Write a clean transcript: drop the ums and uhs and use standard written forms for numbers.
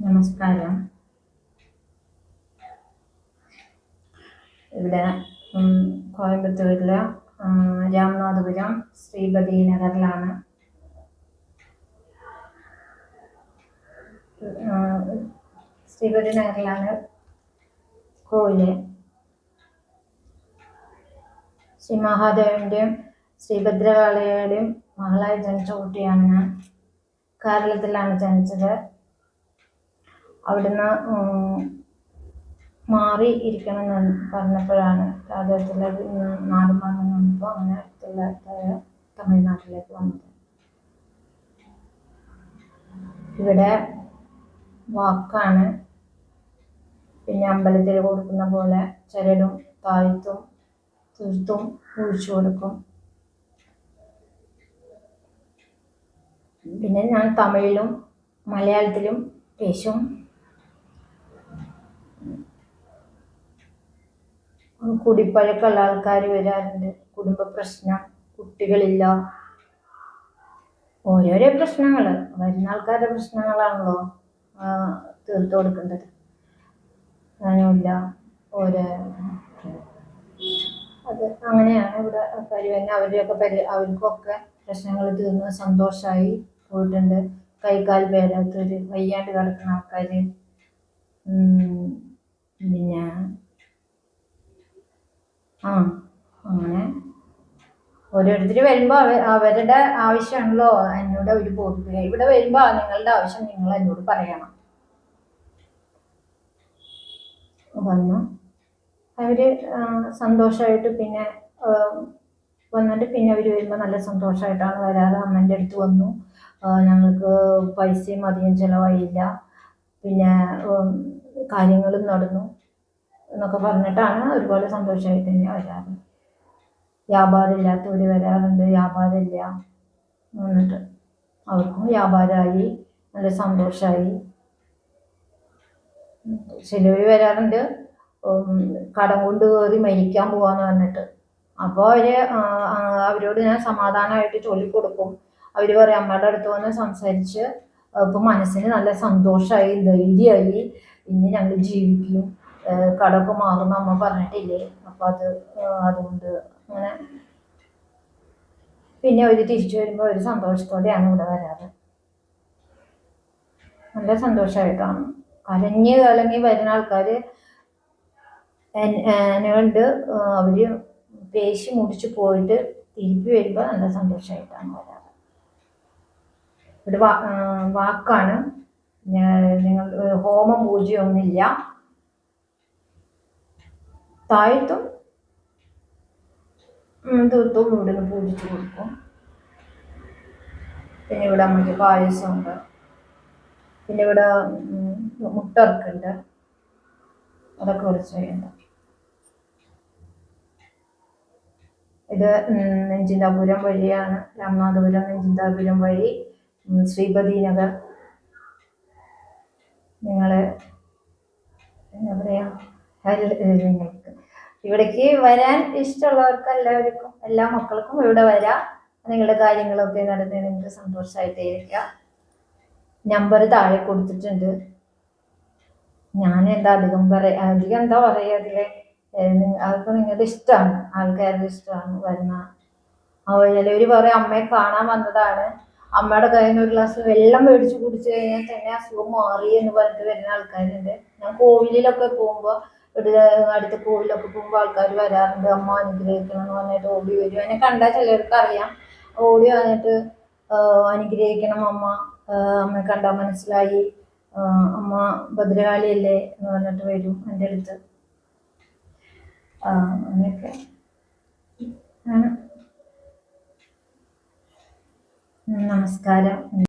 നമസ്കാരം. ഇവിടെ കോയമ്പത്തൂരിലെ രാമനാഥപുരം ശ്രീപതി നഗറിലാണ്. ശ്രീപതി നഗറിലാണ് കോവില്. ശ്രീ മഹാദേവൻ്റെയും ശ്രീഭദ്രകാളിയുടെയും മകളായി ജനിച്ച കുട്ടിയാണ് ഞാൻ. കേരളത്തിലാണ് ജനിച്ചത്. അവിടുന്ന് മാറി ഇരിക്കണം എന്ന് പറഞ്ഞപ്പോഴാണ് രാജത്തിലെ നാട് മാറി വന്നപ്പോൾ അങ്ങനെ തമിഴ്നാട്ടിലേക്ക് വന്നത്. ഇവിടെ വാക്കാണ്, പിന്നെ അമ്പലത്തിൽ കൊടുക്കുന്ന പോലെ ചരടും താഴ്ത്തും തീർത്തും ഒഴിച്ചു കൊടുക്കും. പിന്നെ ഞാൻ തമിഴിലും മലയാളത്തിലും പേശും. കുടിപ്പഴക്കമുള്ള ആൾക്കാർ വരാറുണ്ട്. കുടുംബ പ്രശ്നം, കുട്ടികളില്ല, ഓരോരോ പ്രശ്നങ്ങൾ വരുന്ന ആൾക്കാരുടെ പ്രശ്നങ്ങളാണല്ലോ തീർത്തു കൊടുക്കേണ്ടത്. ഞാനുമില്ല ഓരോ അത് അങ്ങനെയാണ് ഇവിടെ ആൾക്കാർ വരുന്നത്. അവർക്കൊക്കെ പ്രശ്നങ്ങൾ തീർന്ന് സന്തോഷമായി പോയിട്ടുണ്ട്. കൈകാൽ പേരാത്തവർ, വയ്യാണ്ട് കിടക്കുന്ന ആൾക്കാർ, പിന്നെ അങ്ങനെ ഓരോരുത്തർ വരുമ്പോൾ അവരുടെ ആവശ്യമാണല്ലോ എന്നോട് അവർ പോവുക. ഇവിടെ വരുമ്പോൾ നിങ്ങളുടെ ആവശ്യം നിങ്ങൾ എന്നോട് പറയണം. വന്നു അവർ സന്തോഷമായിട്ട് പിന്നെ വന്നിട്ട് പിന്നെ അവർ വരുമ്പോൾ നല്ല സന്തോഷമായിട്ടാണ് വരാറ്. അമ്മേൻ്റെ അടുത്ത് വന്നു, ഞങ്ങൾക്ക് പൈസയും അധികം ചിലവായില്ല, പിന്നെ കാര്യങ്ങളും നടന്നു എന്നൊക്കെ പറഞ്ഞിട്ടാണ് ഒരുപാട് സന്തോഷമായിട്ട് തന്നെ വരാറ്. വ്യാപാരമില്ലാത്തവർ വരാറുണ്ട്, വ്യാപാരമില്ല എന്നിട്ട് അവർക്കും വ്യാപാരമായി നല്ല സന്തോഷമായി. ചിലവർ വരാറുണ്ട് കടം കൊണ്ട് കയറി മരിക്കാൻ പോവാന്ന് പറഞ്ഞിട്ട്. അപ്പോൾ അവരോട് ഞാൻ സമാധാനമായിട്ട് ചൊല്ലിക്കൊടുക്കും. അവർ പറയും അമ്മയുടെ അടുത്ത് വന്ന് സംസാരിച്ച് ഇപ്പം മനസ്സിന് നല്ല സന്തോഷമായി, ധൈര്യമായി, ഇനി ഞങ്ങൾ ജീവിക്കും, കടമൊക്കെ മാറുന്ന അമ്മ പറഞ്ഞിട്ടില്ലേ, അപ്പം അതുകൊണ്ട് അങ്ങനെ പിന്നെ അവർ തിരിച്ചു വരുമ്പോൾ ഒരു സന്തോഷത്തോടെയാണ് ഇവിടെ വരാറ്. നല്ല സന്തോഷമായിട്ടാണ്. കലങ്ങി കലങ്ങി വരുന്ന ആൾക്കാർ എന്നുകൊണ്ട് അവർ പേശി മുടിച്ച് പോയിട്ട് തിരിപ്പി വരുമ്പോൾ നല്ല സന്തോഷമായിട്ടാണ് വരാറ്. ഇവിടെ വാക്കാണ്, നിങ്ങൾ ഹോമം പൂജയൊന്നുമില്ല. താഴ്ത്തും തീർത്തും ഇവിടുന്ന് പൂജിച്ച് കൊടുക്കും. പിന്നെ ഇവിടെ അമ്മയ്ക്ക് പായസമുണ്ട്. പിന്നെ ഇവിടെ മുട്ടർക്കുണ്ട്, അതൊക്കെ കുറച്ച് ചെയ്യുന്നുണ്ട്. ഇത് നെഞ്ചിന്താപുരം വഴിയാണ്, രാമനാഥപുരം നെഞ്ചിന്താപുരം വഴി ശ്രീപതി നഗർ. നിങ്ങൾ എന്താ പറയുക, നിങ്ങൾക്ക് ഇവിടേക്ക് വരാൻ ഇഷ്ടമുള്ളവർക്ക് എല്ലാവർക്കും, എല്ലാ മക്കൾക്കും ഇവിടെ വരാം. നിങ്ങളുടെ കാര്യങ്ങളൊക്കെ നടത്തി നിങ്ങൾക്ക് സന്തോഷമായിട്ടിരിക്കാം. നമ്പർ താഴെ കൊടുത്തിട്ടുണ്ട്. ഞാൻ അധികം എന്താ പറയുക, അതിലെ അതൊക്കെ നിങ്ങളുടെ ഇഷ്ടമാണ്, ആൾക്കാരുടെ ഇഷ്ടമാണ് വരുന്ന. ചിലവർ പറയും അമ്മയെ കാണാൻ വന്നതാണ്, അമ്മയുടെ കയ്യിൽ നിന്ന് ഒരു ഗ്ലാസ് വെള്ളം മേടിച്ച് കുടിച്ചു കഴിഞ്ഞാൽ തന്നെ അസുഖം മാറി എന്ന് പറഞ്ഞിട്ട് വരുന്ന ആൾക്കാരുണ്ട്. ഞാൻ കോവിലൊക്കെ പോകുമ്പോൾ, ഇവിടെ അടുത്ത കോവിലൊക്കെ പോകുമ്പോൾ ആൾക്കാർ വരാറുണ്ട്. അമ്മ അനുഗ്രഹിക്കണം എന്ന് പറഞ്ഞിട്ട് ഓടി വരും. എന്നെ കണ്ടാൽ ചിലർക്ക് അറിയാം, ഓടി വന്നിട്ട് അനുഗ്രഹിക്കണം അമ്മ, അമ്മയെ കണ്ടാൽ മനസ്സിലായി, അമ്മ ഭദ്രകാളിയല്ലേ എന്ന് പറഞ്ഞിട്ട് വരും എൻ്റെ അടുത്ത്. അങ്ങനെയൊക്കെ ആണ്. നമസ്കാരം.